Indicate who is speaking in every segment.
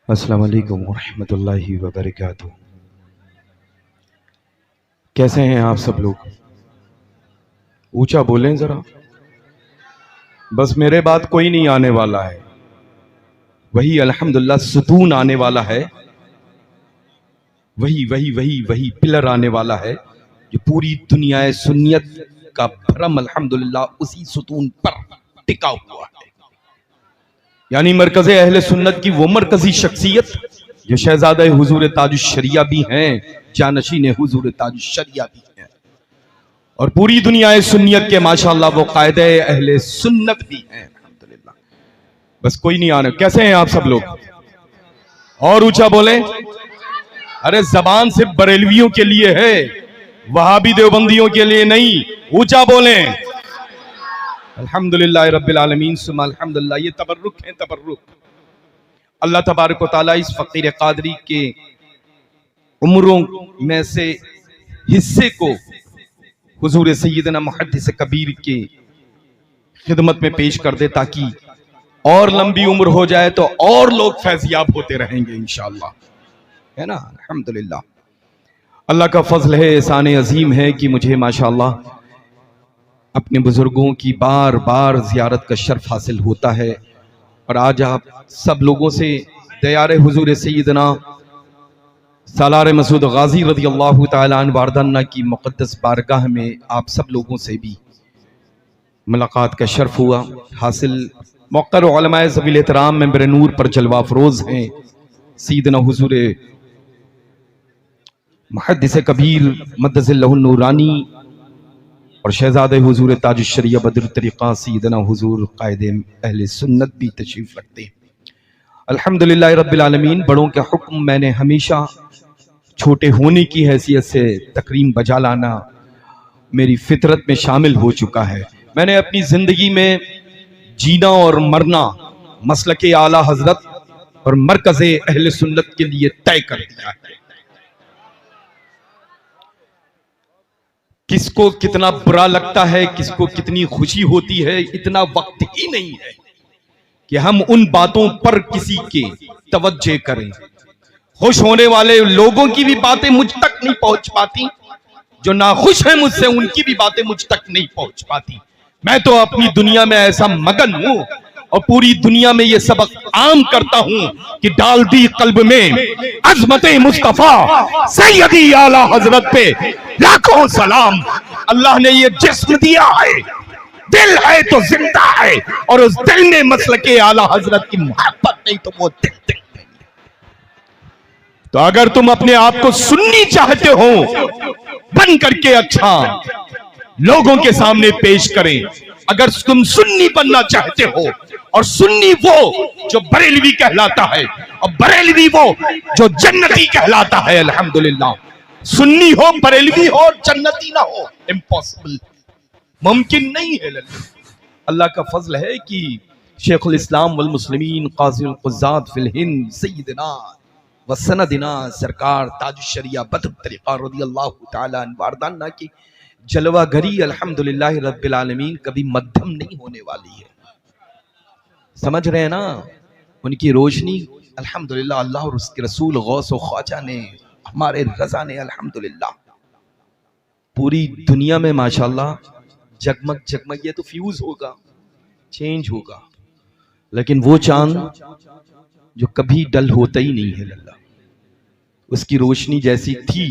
Speaker 1: अस्सलाम वालेकुम रहमतुल्लाहि व बरकातुहू। कैसे हैं आप सब लोग? ऊंचा बोलें जरा। बस मेरे बाद कोई नहीं आने वाला है, वही अल्हम्दुलिल्लाह सुकून आने वाला है, वही वही वही वही पिलर आने वाला है जो पूरी दुनिया सुन्नियत का भरम अल्हम्दुलिल्लाह उसी सुतून पर टिका हुआ है। यानी मरकज़े अहले सुन्नत की वो मरकजी शख्सियत जो शहजादा हुजूर ताजुश्शरिया भी हैं, जानशीन हुजूर ताजुश्शरिया भी हैं, और पूरी दुनिया सुन्नियत के माशाअल्लाह वो कायदे अहले सुन्नत भी हैं अल्हम्दुलिल्लाह। बस कोई नहीं आने। कैसे हैं आप सब लोग? और ऊंचा बोले। अरे जबान सिर्फ बरेलवियों के लिए है, वहाबी देवबंदियों के लिए नहीं। ऊंचा बोले। अल्हम्दुलिल्लाह रब्बिल आलमीन सुम्मा अल्हम्दुलिल्लाह। ये तबर्रुक है, तबर्रुक। अल्लाह तबारक व तआला इस फकीर कादरी के उम्रों में से हिस्से को हुजूर सैयदना मुहद्दिस कबीर के खिदमत में पेश कर दे, ताकि और लंबी उम्र हो जाए तो और लोग फैजियाब होते रहेंगे इंशाअल्लाह, है ना। अल्हम्दुलिल्लाह अल्लाह का फजल है, एहसान अजीम है कि मुझे माशाअल्लाह अपने बुजुर्गों की बार बार जियारत का शर्फ हासिल होता है। और आज आप सब लोगों से दयारे हुजूर सैयदना सालार मसूद गाजी रज़ी अल्लाह तआला अन्हु वारदाना की मुक़द्दस बारगाह में आप सब लोगों से भी मुलाकात का शर्फ हुआ हासिल। मौक़र उलमाए ज़वील एहतराम मेंबर नूर पर जलवा अफरोज हैं सैयदना हुजूर मुहद्दिस कबीर मद्दज़िल्लहु नूरानी और शहजादे हुजूर ताजुश्शरिया बद्र तरीक़ा सैयदना हुजूर कायदे अहले सुन्नत भी तशरीफ़ रखते हैं। अल्हम्दुलिल्लाह रब्बिल आलमीन। बड़ों के हुक्म मैंने हमेशा छोटे होने की हैसियत से तकरीम बजा लाना मेरी फितरत में शामिल हो चुका है। मैंने अपनी जिंदगी में जीना और मरना मसलके आला हजरत और मरकज़े अहले सुन्नत के लिए तय कर दिया है। किसको कितना बुरा लगता है, किसको कितनी खुशी होती है, इतना वक्त ही नहीं है कि हम उन बातों पर किसी के तवज्जो करें। खुश होने वाले लोगों की भी बातें मुझ तक नहीं पहुंच पाती, जो नाखुश हैं मुझसे उनकी भी बातें मुझ तक नहीं पहुंच पाती। मैं तो अपनी दुनिया में ऐसा मगन हूं और पूरी दुनिया में ये सबक आम करता हूं कि डाल दी कल्ब में अज़मते मुस्तफा सैयदी आला हजरत पे लाखों सलाम। अल्लाह ने ये जिस्म दिया है, दिल है तो जिंदा है, और उस दिल में मसलके आला हजरत की मोहब्बत नहीं तो वो दिल नहीं। तो अगर तुम अपने आप को सुन्नी चाहते हो बन करके अच्छा लोगों के सामने पेश करें। अगर तुम सुन्नी बनना चाहते हो, और सुन्नी वो जो बरेलवी कहलाता है और बरेलवी वो जो जन्नती कहलाता है, अल्हम्दुलिल्लाह। सुन्नी हो, बरेलवी हो, जन्नती ना हो, इम्पॉसिबल, मुमकिन नहीं है। अल्लाह का फजल है कि शेखुल इस्लाम वल मुस्लिमीन काज़िल क़ुज़्ज़ात फिल हिंद सय्यदना व सनदिना सरकार ताजुश्शरिया बद्र तरीक़ा रज़ियल्लाहु तआला अन्हु वारदाना की जलवागरी अल्हम्दुलिल्लाह रब्बिल आलमीन कभी मध्यम नहीं होने वाली है। समझ रहे हैं ना? उनकी रोशनी अल्हम्दुलिल्लाह अल्लाह और उसके रसूल गौस व ख्वाजा ने, हमारे रज़ा ने अल्हम्दुलिल्लाह पूरी दुनिया में माशाअल्लाह जगमग जगमग। ये तो फ्यूज होगा, चेंज होगा, लेकिन वो चांद जो कभी डल होता ही नहीं है लल्ला, उसकी रोशनी जैसी थी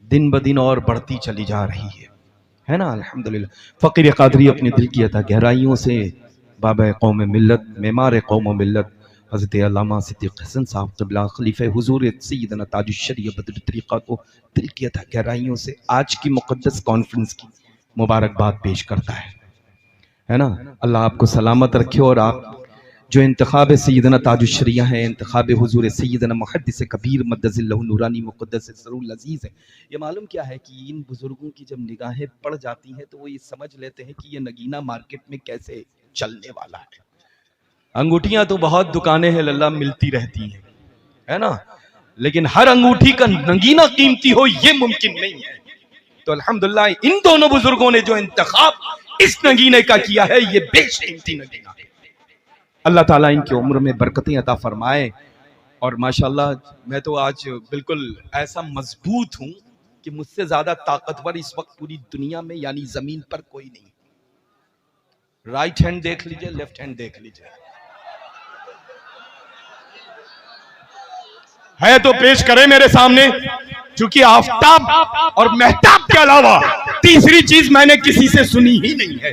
Speaker 1: दिन ब दिन और बढ़ती चली जा रही है ना। अल्हम्दुलिल्लाह फकीर कादरी अपने दिल की अता गहराइयों से बाबा कौम मिल्लत, मेमार कौम मिल्लत हज़रत अल्लामा सिद्दीक़ हसन साहब क़िबला खलीफ़े हुज़ूर सैयदना ताजुश्शरिया बद्र तरीक़ा को दिल की अता गहराइयों से आज की मुक़द्दस कॉन्फ्रेंस की मुबारकबाद पेश करता है ना। अल्लाह आपको सलामत रखे, और आप जो इंतखाब सैयदना ताजुश्शरिया है, इंतखाब हुजूर सैयदना मुहद्दिस कबीर मद्दज़िल्लहु नूरानी मुक़द्दस सरूल अज़ीज़ है। ये मालूम क्या है कि इन बुजुर्गों की जब निगाहें पड़ जाती हैं तो वो ये समझ लेते हैं कि ये नगीना मार्केट में कैसे चलने वाला है। अंगूठियां तो बहुत दुकानें हैं लल्ला, मिलती रहती हैं, है ना, लेकिन हर अंगूठी का नगीना कीमती हो ये मुमकिन नहीं है। तो अल्हम्दुलिल्लाह इन दोनों बुजुर्गों ने जो इंतखाब इस नगीने का किया है, ये बेशकीमती नगीना है। अल्लाह ताला इनकी उम्र में बरकतें अता फरमाए और माशाल्लाह मैं तो आज बिल्कुल ऐसा मजबूत हूं कि मुझसे ज्यादा ताकतवर इस वक्त पूरी दुनिया में यानी जमीन पर कोई नहीं। राइट हैंड देख लीजिए, लेफ्ट हैंड देख लीजिए, है तो पेश करें मेरे सामने, क्योंकि आफताब और महताब के अलावा तीसरी चीज मैंने किसी से सुनी ही नहीं है।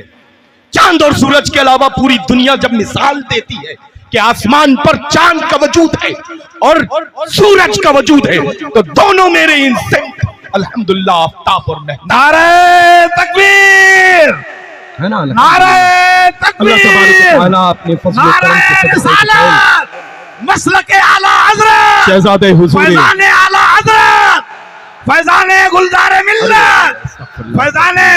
Speaker 1: चांद और सूरज के अलावा पूरी दुनिया जब मिसाल देती है कि आसमान पर चांद का वजूद है और सूरज का वजूद है, तो दोनों मेरे इंस्टेंट अल्हम्दुलिल्लाह आफताब और महताब।
Speaker 2: नारे तकबीर
Speaker 1: है ना,
Speaker 2: नारे तकबीर,
Speaker 1: अपने
Speaker 2: मसलके आला हजरत
Speaker 1: शहजादे हुजूर
Speaker 2: फैजाने आला हजरत फैजाने गुलजार मिल्लत फैजाने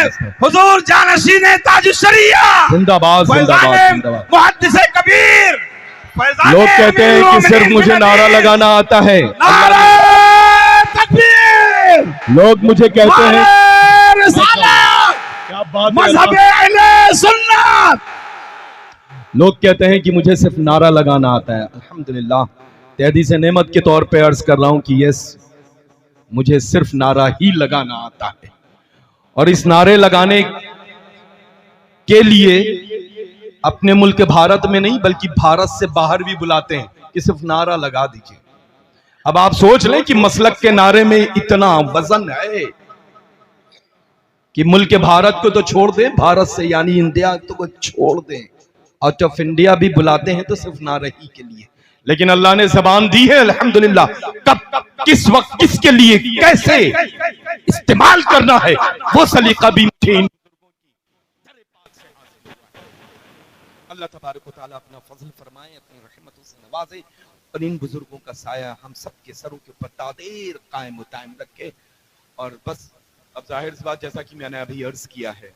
Speaker 2: हुजूर जानशीन ताजुश्शरिया
Speaker 1: जिंदाबाद
Speaker 2: फैजाने
Speaker 1: जिंदाबाद।
Speaker 2: मुहद्दिसे कबीर फैजाने
Speaker 1: लोग कहते हैं कि सिर्फ मुझे नारा लगाना आता है।
Speaker 2: नारे तकबीर,
Speaker 1: लोग मुझे कहते हैं
Speaker 2: नारे रिसालत,
Speaker 1: क्या बात
Speaker 2: मज़हबे अहले सुन्नत।
Speaker 1: लोग कहते हैं कि मुझे सिर्फ नारा लगाना आता है। अल्हम्दुलिल्लाह तहदीस नेमत के तौर पे अर्ज कर रहा हूं कि यस, मुझे सिर्फ नारा ही लगाना आता है। और इस नारे लगाने के लिए अपने मुल्क भारत में नहीं बल्कि भारत से बाहर भी बुलाते हैं कि सिर्फ नारा लगा दीजिए। अब आप सोच लें कि मसलक के नारे में इतना वजन है कि मुल्क भारत को तो छोड़ दें, भारत से यानी इंडिया तो छोड़ दें, आउट ऑफ इंडिया भी बुलाते हैं तो सिर्फ नारे ही के लिए। लेकिन अल्लाह ने ज़बान दी है अल्हम्दुलिल्लाह, कब किस वक्त किसके लिए कैसे इस्तेमाल करना है वो सलीका भी मुझे अल्लाह तबारक व तआला अपना फजल फरमाए, अपनी रहमतों से नवाजे और इन बुजुर्गों का साया हम सब के सरों के ऊपर तादेर कायम दायम रखे। और बस अब जाहिर सी बात, जैसा कि मैंने अभी अर्ज किया है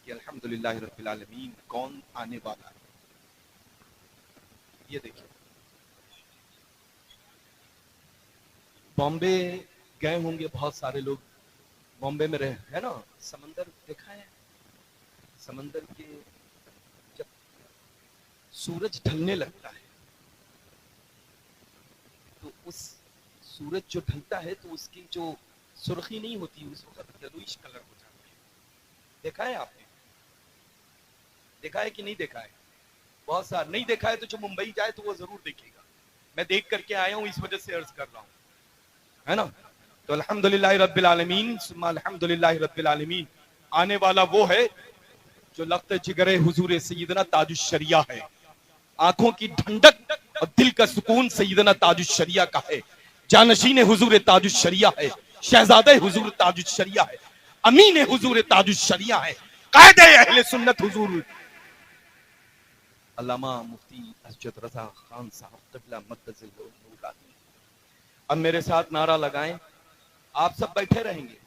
Speaker 1: कि अल्हम्दुलिल्लाह रब्बिल आलमीन कौन आने वाला है। ये देखिए, बॉम्बे गए होंगे बहुत सारे लोग, बॉम्बे में रहे है ना, समंदर देखा है। समंदर के जब सूरज ढलने लगता है तो उस सूरज जो ढलता है तो उसकी जो सुर्खी नहीं होती, उस वक्त येलोइश कलर हो जाता है। देखा है आपने? देखा है कि नहीं देखा है? बहुत सारा नहीं देखा है तो जो मुंबई जाए तो वो जरूर देखेगा। मैं देख करके आया हूं, इस वजह से अर्ज कर रहा हूं, है ना। तो अल्हम्दुलिल्लाह रब्बिल आलमीन सुम्मा अल्हम्दुलिल्लाह रब्बिल आलमीन, आने वाला वो है जो लख्त जिगरे हुजूर सैयदना ताजुश्शरिया है। आंखों की ठंडक और दिल का सुकून सैयदना ताजुश्शरिया का है। जानशीन हुजूर ताजुश्शरिया है, शहजादे हुजूर ताजुश्शरिया है, अमीन हुजूर ताजुश्शरिया है, कायदे अहले सुन्नत हुजूर अल्लामा मुफ्ती असजद रजा खान साहब क़िबला मद्दज़िल नूर आलमी। अब मेरे साथ नारा लगाएं। आप सब बैठे रहेंगे,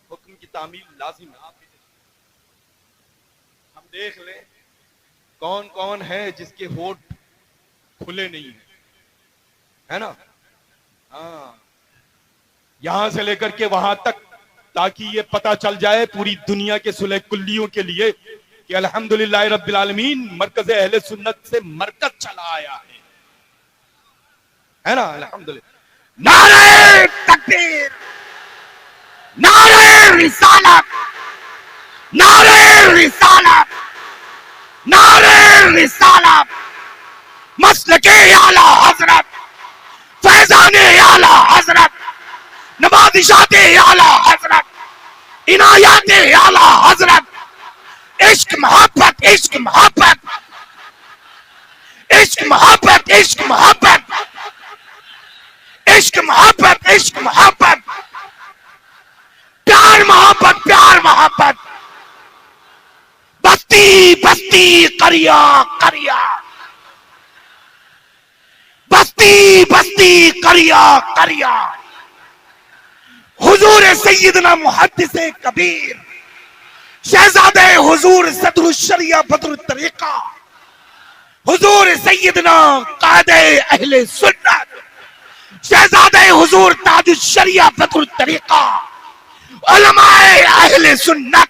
Speaker 1: हुक्म की तामील लाजिम है। आप हम देख लें कौन कौन है जिसके होठ खुले नहीं है ना। हाँ, यहां से लेकर के वहां तक, ताकि ये पता चल जाए पूरी दुनिया के सुलह कुल्लियों के लिए कि अल्हम्दुलिल्लाह रब्बिल आलमीन मरकज़ अहले सुन्नत से मरकज चला आया है ना। अल्हम्दुलिल्लाह।
Speaker 2: नारे तकबीर, नारे रिसालत, नारे रिसालत, नारे रिसालत, मसलके आला हजरत, फैजाने आला हजरत, नवादिशाते आला हजरत, इनायाते आला हजरत, इश्क मोहब्बत, इश्क मोहब्बत, इश्क मोहब्बत, इश्क मोहब्बत, इश्क मोहब्बत, इश्क मोहब्बत, प्यार मोहब्बत, प्यार मोहब्बत, बस्ती बस्ती करिया करिया, बस्ती बस्ती करिया करिया, हुजूर सैयदना मुहद्दिसे कबीर, शहजादे हुजूर सदरुश्शरिया बदरुत तरीका, हुजूर सैयदना कायदे अहले सुन्नत, शहजादे हुजूर ताजुश्शरिया बदरुत तरीका, उलमाए अहले सुन्नत,